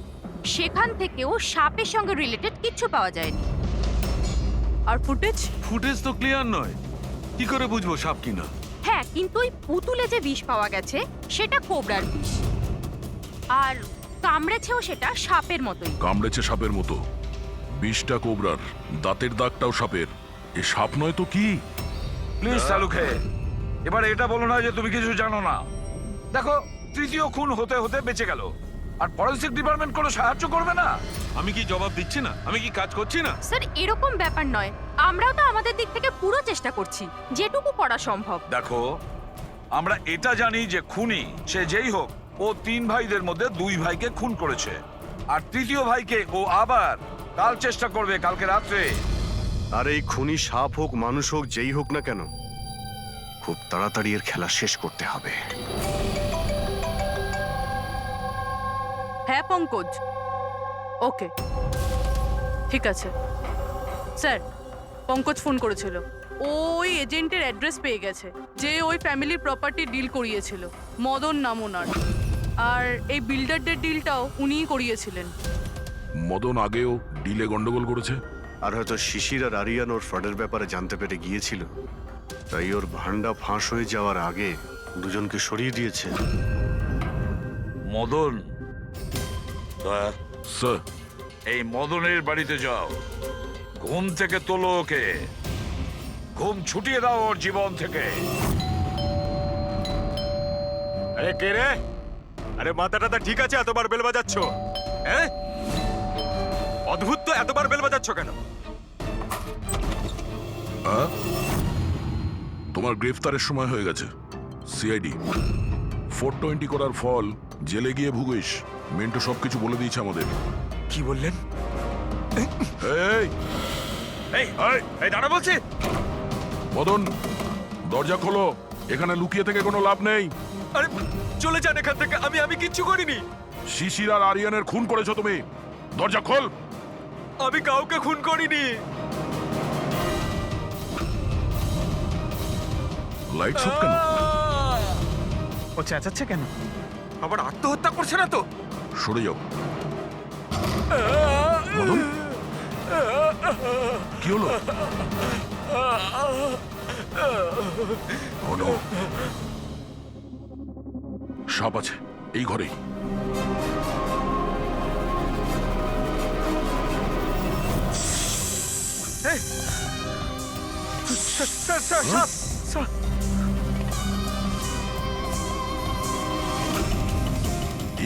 সেখান থেকেও সাপের সঙ্গে রিলেটেড কিছু পাওয়া যায়নি। আর ফুটেজ? ফুটেজ তো ক্লিয়ার নয়, কি করে বুঝবো সাপ কিনা? হ্যাঁ, কিন্তু ওই পুতুলে যে বিষ পাওয়া গেছে সেটা কোবরার বিষ, আর কামড়েছেও সেটা সাপের মতোই। কামড়েছে সাপের মতো, বিষটা কোবরার, দাঁতের দাগটাও সাপের। এ সাপ নয় তো কি? প্লিজ সালুখে, এবার এটা বলো না যে তুমি কিছু জানো না। দেখো, তৃতীয় খুন হতে হতে বেঁচে গেল, আর ফরেনসিক ডিপার্টমেন্ট কোনো সাহায্য করবে না। আমি কি জবাব দিচ্ছি না? আমি কি কাজ করছি না? স্যার এরকম ব্যাপার নয়, আমরাও তো আমাদের দিক থেকে পুরো চেষ্টা করছি যেটুকু করা সম্ভব। দেখো, আমরা এটা জানি যে খুনি সে যেই হোক, ও তিন ভাইদের মধ্যে দুই ভাইকে খুন করেছে, আর তৃতীয় ভাইকে ও আবার কাল চেষ্টা করবে, কালকে রাত্রে। আর এই খুনি সাপ হোক মানুষ হোক যেই হোক না কেন, খুব তাড়াতাড়ি এর খেলা শেষ করতে হবে। হ্যাঁ পঙ্কজ, ওকে ঠিক আছে। স্যার পঙ্কজ ফোন করেছিল, ওই এজেন্টের অ্যাড্রেস পেয়ে গেছে যে ওই ফ্যামিলির প্রপার্টি ডিল করিয়েছিল। মদন নাম ওনার, আর এই বিল্ডারদের ডিলটাও উনিই করিয়েছিলেন। মদন আগেও ডিলে গন্ডগোল করেছে, আর হয়তো শিশির আর আরিয়ান ওর ফ্রডের ব্যাপারে জানতে পেরে গিয়েছিল, তাই ওর ভান্ডা ফাঁস হয়ে যাওয়ার আগে দুজনকে সরিয়ে দিয়েছে। মদন, দয়া, স্যার এই মদনের বাড়িতে যাও, ঘুম থেকে তোলো ওকে, ঘুম ছুটিয়ে দাও ওর জীবন থেকে। আরে কে রে? আরে মাথাটা ঠিক আছে, এতবার বেল বাজাচ্ছ? হ্যাঁ, অদ্ভুত তো, এতবার বেল বাজাচ্ছ কেন? তোমার গ্রেফতারের সময় হয়ে গেছে। সিআইডি 420 করার ফল জেলে গিয়ে ভুগিস। মেন্টু সবকিছু বলে দিয়েছে আমাদের। কি বললেন? এই এই এই দাঁড়া বলছি। মদন, দরজা খোলো। এখানে লুকিয়ে থেকে কোনো লাভ নেই। আরে চলে যান এখান থেকে। আমি কিচ্ছু করিনি। শিশির আর আরিয়ানের খুন করেছো তুমি। দরজা খোল। আমি কাউকে খুন করিনি। লাইট সব কেন? ও চেঁচাচ্ছে কেন? আবার আত্মহত্যা করছে না তো? সরে যাও। মদন, কি হলো? Oh no. সাপ আছে এই ঘরেই।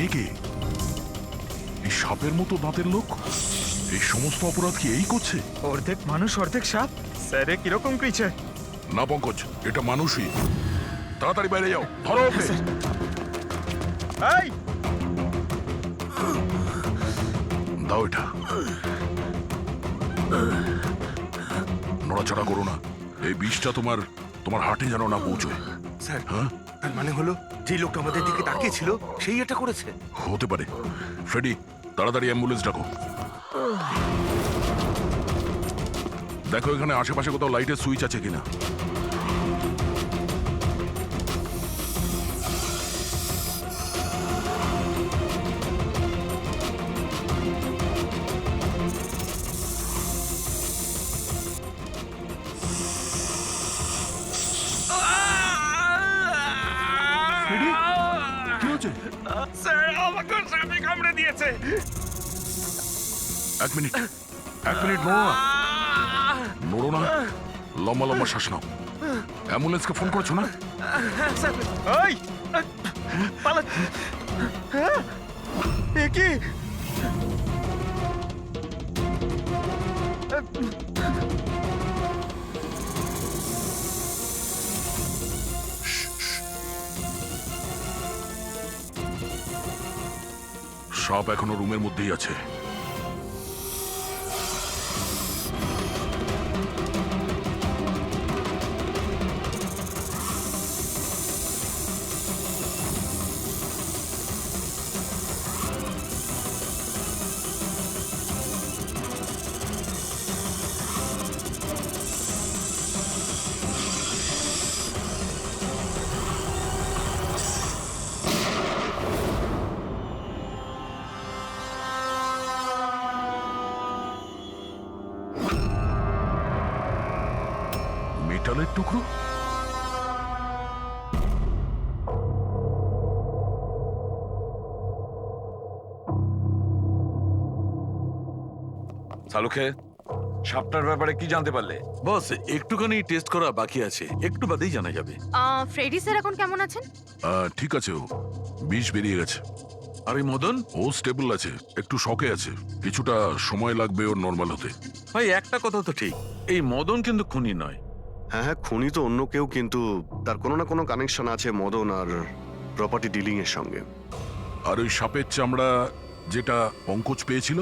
এ কে? এই সাপের মতো দাঁতের লোক? এই সমস্ত অপরাধ কি এই করছে? অর্ধেক মানুষ অর্ধেক সাপ। স্যার এ কিরকম ক্রিচার? না পঙ্কজ, এটা মানুষই। তাড়াতাড়ি বাইরে যাও, ধরো ওকে। এই দাও এটা। নড়াচড়া করো না। এই বিষটা তোমার হার্টে যেন না পৌঁছয়। স্যার, হ্যাঁ, তার মানে হলো যে লোকটা আমাদের দিকে তাকিয়েছিল সেই এটা করেছে। হতে পারে। ফ্রেডি, তাড়াতাড়ি অ্যাম্বুলেন্স ডাকো। দেখো এখানে আশেপাশে কোথাও লাইটের সুইচ আছে কিনা। কি হচ্ছে? স্যার আমাকে সাপে কামড়ে দিয়েছে। এক মিনিট নড়ো না। নড়ো না, লম্বা লম্বা শ্বাস নাও। অ্যাম্বুলেন্সকে ফোন করেছো না? স্যার এই পালা। এ কি? সাপ এখনো রুমের মধ্যেই আছে। মেটালের টুকরো? সালুখে, সাপটার ব্যাপারে কি জানতে পারলে? বস, একটুখানি টেস্ট করা বাকি আছে, একটু বাদেই জানা যাবে। ফ্রেডি স্যার এখন কেমন আছেন? ঠিক আছে, ও বিষ বেরিয়ে গেছে। আর এই মদন? ও স্টেবল আছে, একটু শকে আছে। কিছুটা সময় লাগবে ওর নর্মাল হতে। ভাই একটা কথা তো ঠিক, এই মদন কিন্তু খুনি নয়। হ্যাঁ, খুনি তো অন্য কেউ, কিন্তু তার কোনো না কোনো কানেকশন আছে মদন আর প্রপার্টি ডিলিং এর সঙ্গে। আর ওই সাপের চামড়া যেটা পঙ্কজ পেয়েছিল,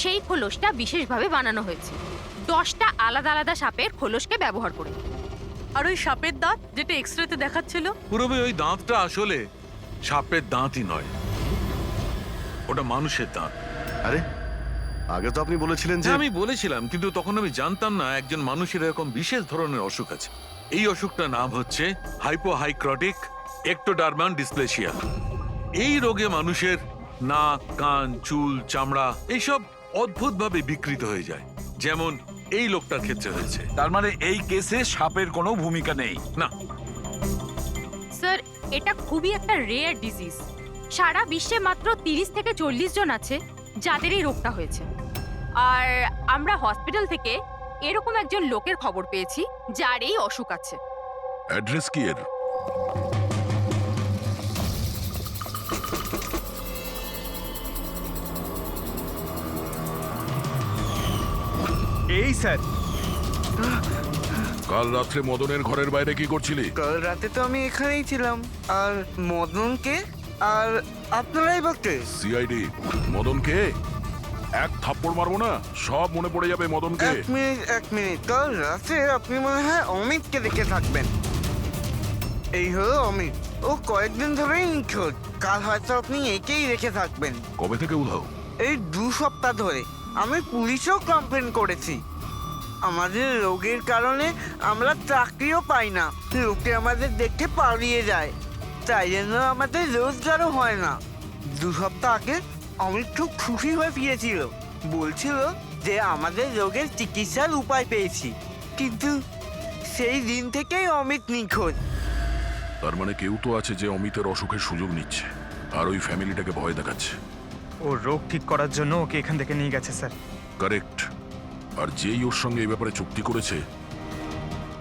সেই খোলসটা বিশেষভাবে বানানো হয়েছে 10টা আলাদা আলাদা সাপের খোলসকে ব্যবহার করে। আর ওই সাপের দাঁত যেটা এক্সরেতে দেখাচ্ছিল, পুরোপুরি ওই দাঁতটা আসলে সাপের দাঁতই নয়, ওটা মানুষের দাঁত। আরে আগে তো আপনি বলেছিলেন যে আমি বলেছিলাম, কিন্তু তখন আমি জানতাম না একজন মানুষের এরকম বিশেষ ধরনের অসুখ আছে। এই অসুখটার নাম হচ্ছে হাইপোহাইক্রটিক একটোডার্মান ডিসপ্লেসিয়া। এই রোগে মানুষের নাক, কান, চুল, চামড়া এইসব অদ্ভুতভাবে বিকৃত হয়ে যায়, যেমন এই লোকটার ক্ষেত্রে হয়েছে। তার মানে এই কেসে সাপের কোনো ভূমিকা নেই? না স্যার, এটা খুবই একটা রেয়ার ডিজিজ। সারা বিশ্বে মাত্র 30 থেকে 40 জন আছে যাদের এই রোগটা হয়েছে। আর আমরা হসপিটাল থেকে এরকম একজন লোকের খবর পেয়েছি যার এই অসুখ আছে। অ্যাড্রেস কি এর? এই স্যার, কাল রাত্রে মদনের ঘরের বাইরে কি করছিলি? কাল রাতে তো আমি এখানেই ছিলাম। আর মদনকে আর আপনারাই বলতে সিআইডি মদনকে এক থাপ্পড় মারবো না, সব মনে পড়ে যাবে মদনকে। এক মিনিট কাল রাতে আপনি মনে হয় অমিতকে দেখে থাকবেন। এই হলো অমিত, ও কয়েকদিন ধরেই নিখোঁজ। কাল হয়তো আপনি একেই রেখে থাকবেন। কবে থেকে উধাও? এই 2 সপ্তাহ ধরে। আমি পুলিশেও কমপ্লেন করেছি। আমাদের রোগের কারণে আমরা চাকরিও পাই না, লোকে আমাদের দেখে পালিয়ে যায়, তাই জন্য আমাদের রোজগারও হয় না। 2 সপ্তাহ আগে অমিত খুব খুশি হয়ে ফিরেছিল, বলছিল যে আমাদের রোগের চিকিৎসার উপায় পেয়েছি, কিন্তু সেই দিন থেকেই অমিত নিখোঁজ। তার মানে কেউ তো আছে যে অমিতের অসুখের সুযোগ নিচ্ছে আর ওই ফ্যামিলিটাকে ভয় দেখাচ্ছে। ওর রোগ ঠিক করার জন্য ওকে এখান থেকে নিয়ে গেছে স্যার। কারেক্ট। আর যেই ওর সঙ্গে এই ব্যাপারে চুক্তি করেছে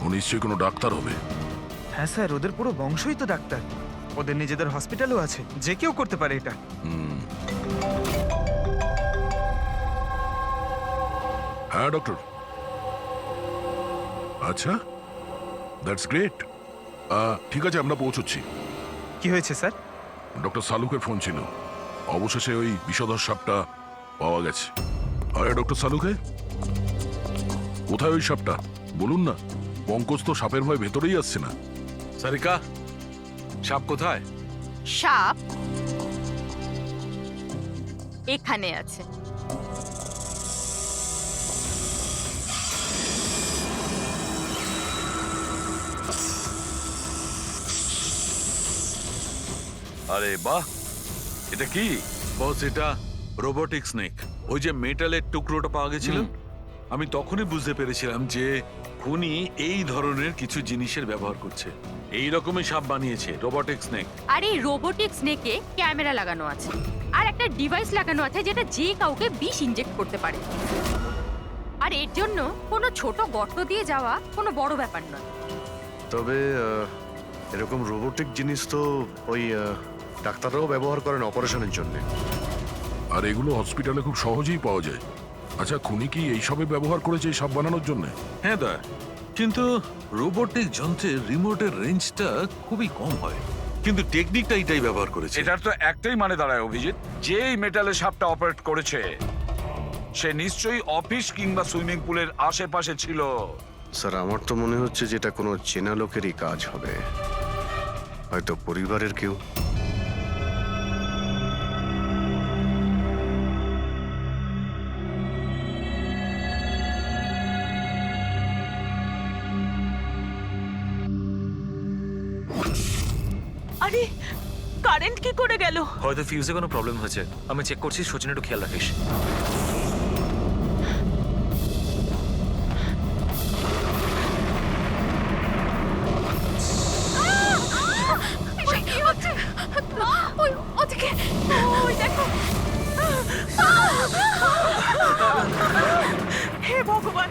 ও নিশ্চয়ই কোনো ডাক্তার হবে। হ্যাঁ স্যার, ওদের পুরো বংশই তো ডাক্তার। ওদের নিজেদের হসপিটালও আছে, যে কেউ করতে পারে এটা। হ্যাঁ ডক্টর। আচ্ছা, দ্যাটস গ্রেট। ঠিক আছে, আমরা পৌঁছচ্ছি। কি হয়েছে স্যার? ডক্টর সালুকের ফোন ছিল, অবশেষে ওই বিষধর সাপটা পাওয়া গেছে। আরে ডক্টর সালুকে, কোথায় ওই সাপটা বলুন না? পঙ্কজ তো সাপের ভয় ভেতরেই আসছে না। সারিকা, সাপ কোথায়? সাপ এখানে আছে। আরে বাহ, এটা কি? বস, এটা রোবোটিক স্নেক। ওই যে মেটালের টুকরোটা পাওয়া গেছিল, আমি তখনই বুঝতে পেরেছিলাম যে খুনি এই ধরনের কিছু জিনিসের ব্যবহার করছে। এই রকমই সাপ বানিয়েছে রোবোটিক স্নেক। আর এই রোবোটিক স্নেকে ক্যামেরা লাগানো আছে আর একটা ডিভাইস লাগানো আছে যেটা যে কাউকে বিষ ইনজেক্ট করতে পারে। আর এর জন্য কোনো ছোট গর্ত দিয়ে যাওয়া কোনো বড় ব্যাপার নয়। তবে এরকম রোবোটিক জিনিস তো ওই ডাক্তাররাও ব্যবহার করেন অপারেশনের জন্য। আর এগুলো হসপিটালে খুব সহজেই পাওয়া যায়। আচ্ছা, খুনি কি এইসবে ব্যবহার করেছে এই সাপ বানানোর জন্য? হ্যাঁ দা, কিন্তু রোবোটিক যন্ত্রের রিমোটের রেঞ্জটা খুবই কম হয়, কিন্তু টেকনিকটা এটাই ব্যবহার করেছে। এটার তো একটাই মানে দাঁড়ায় অভিজিৎ, যে এই মেটালের সাপটা অপারেট করেছে সে নিশ্চয়ই অফিস কিংবা সুইমিং পুলের আশেপাশে ছিল। স্যার, আমার তো মনে হচ্ছে যে এটা কোনো চেনা লোকেরই কাজ হবে, হয়তো পরিবারের কেউ। আরে কারেন্ট কি করে গেল? হয়তো ফিউজে কোনো প্রবলেম হয়েছে। আমি চেক করছি, সচিন একটু খেয়াল রাখিস। কি হচ্ছে? ওই ওদিকে, ওই দেখো। হে ভগবান,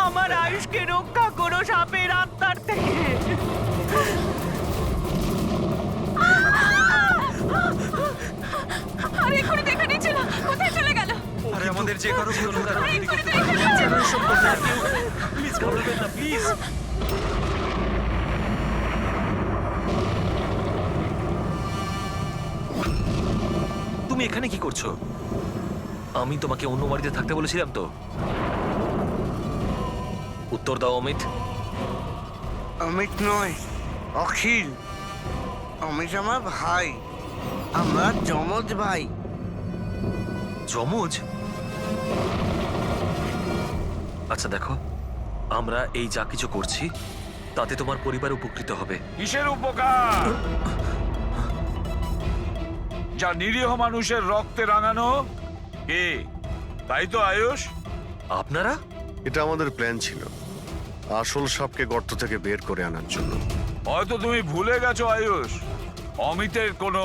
আমার আয়ুষকে রক্ষা করো সাপের আত্মার থেকে। আরে এক্ষুনি দেখা নিচ্ছে না, কোথায় চলে গেল? আরে আমাদের যে কারো কোনো প্লিজ ঘাবড়াবেন না, প্লিজ। তুমি এখানে কি করছো? আমি তোমাকে অন্য বাড়িতে থাকতে বলেছিলাম তো। উত্তর দাও অমিত। অমিত নয়, অখিল। অমিত আমার ভাই, আমরা যমজ ভাই। যমজ? আচ্ছা দেখো, আমরা এই যা কিছু করছি তাতে তোমার পরিবার উপকৃত হবে। কিসের উপকার? যা নিরীহ মানুষের রক্তে রাঙানো। কে? তাই তো আয়ুষ? আপনারা? এটা আমাদের প্ল্যান ছিল, আসল সাপকে গর্ত থেকে বের করে আনার জন্য। হয়তো তুমি ভুলে গেছো আয়ুষ, অমিতের কোনো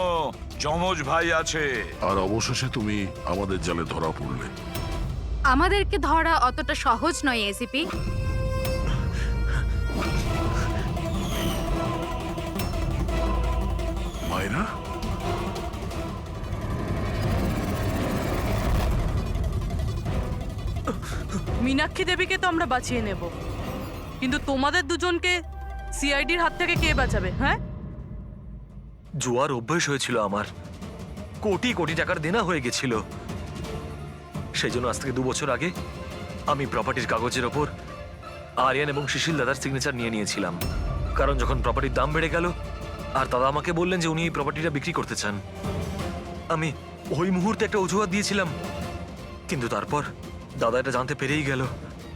যমজ ভাই আছে। আর অবশেষে তুমি আমাদের জালে ধরা পড়লে। আমাদেরকে ধরা অতটা সহজ নয় এসিপি। মায়েরা, মীনাক্ষী দেবীকে তো আমরা বাঁচিয়ে নেব, কিন্তু তোমাদের দুজনকে সিআইডির হাত থেকে কে বাঁচাবে? হ্যাঁ, জুয়ার অভ্যেস হয়েছিল আমার, কোটি কোটি টাকার দেনা হয়ে গেছিল। সেই জন্য আজ থেকে 2 বছর আগে আমি প্রপার্টির কাগজের ওপর আরিয়ান এবং শিশিল দাদার সিগনেচার নিয়ে নিয়েছিলাম। কারণ যখন প্রপার্টির দাম বেড়ে গেল আর দাদা আমাকে বললেন যে উনি এই প্রপার্টিটা বিক্রি করতে চান, আমি ওই মুহূর্তে একটা অজুহাত দিয়েছিলাম। কিন্তু তারপর দাদা এটা জানতে পেরেই গেল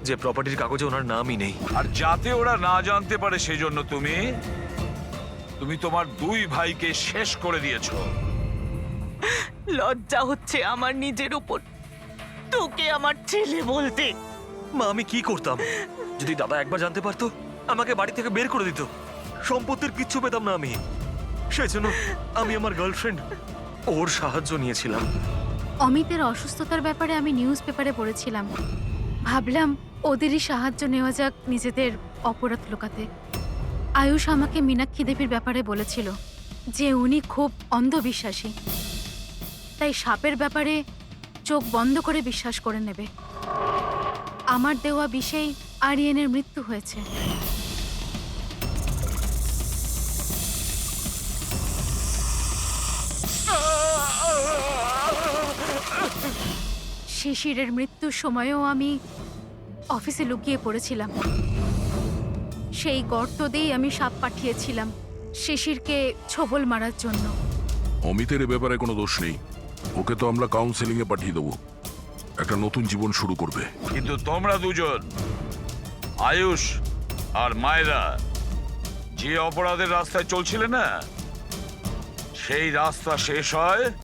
যে প্রপার্টির কাগজে ওনার নামই নেই। আর যাতে ওরা না জানতে পারে সেই জন্য তুমি তোমার 2 ভাইকে শেষ করে দিয়েছো। লজ্জা হচ্ছে আমার নিজের উপর, তোকে আমার ছেলে বলতে। মা, আমি কি করতাম? যদি দাদা একবার জানতে পারতো আমাকে বাড়ি থেকে বের করে দিত, সম্পত্তির কিচ্ছু পেতাম না আমি। সেই জন্য আমি আমার গার্লফ্রেন্ড ওর সাহায্য নিয়েছিলাম। অমিতের অসুস্থতার ব্যাপারে আমি নিউজ পেপারে পড়েছিলাম, ভাবলাম ওদেরই সাহায্য নেওয়া যাক নিজেদের অপরাধ লুকাতে। আয়ুষ আমাকে মীনাক্ষী দেবীর ব্যাপারে বলেছিল যে উনি খুব অন্ধবিশ্বাসী, তাই সাপের ব্যাপারে চোখ বন্ধ করে বিশ্বাস করে নেবে। আমার দেওয়া বিষেই আরিয়ানের মৃত্যু হয়েছে। শিশিরের মৃত্যুর সময়ও আমি অফিসে লুকিয়ে পড়েছিলাম। সেই গর্ত দিয়েই আমি সাপ পাঠিয়েছিলাম শিশিরকে ছোবল মারার জন্য। অমিতের এ ব্যাপারে কোনো দোষ নেই, ওকে তো আমরা কাউন্সেলিং এ পাঠিয়ে দেবো, একটা নতুন জীবন শুরু করবে। কিন্তু তোমরা দুজন, আয়ুষ আর মায়রা, যে অপরাধের রাস্তায় চলছিলে না, সেই রাস্তা শেষ হয়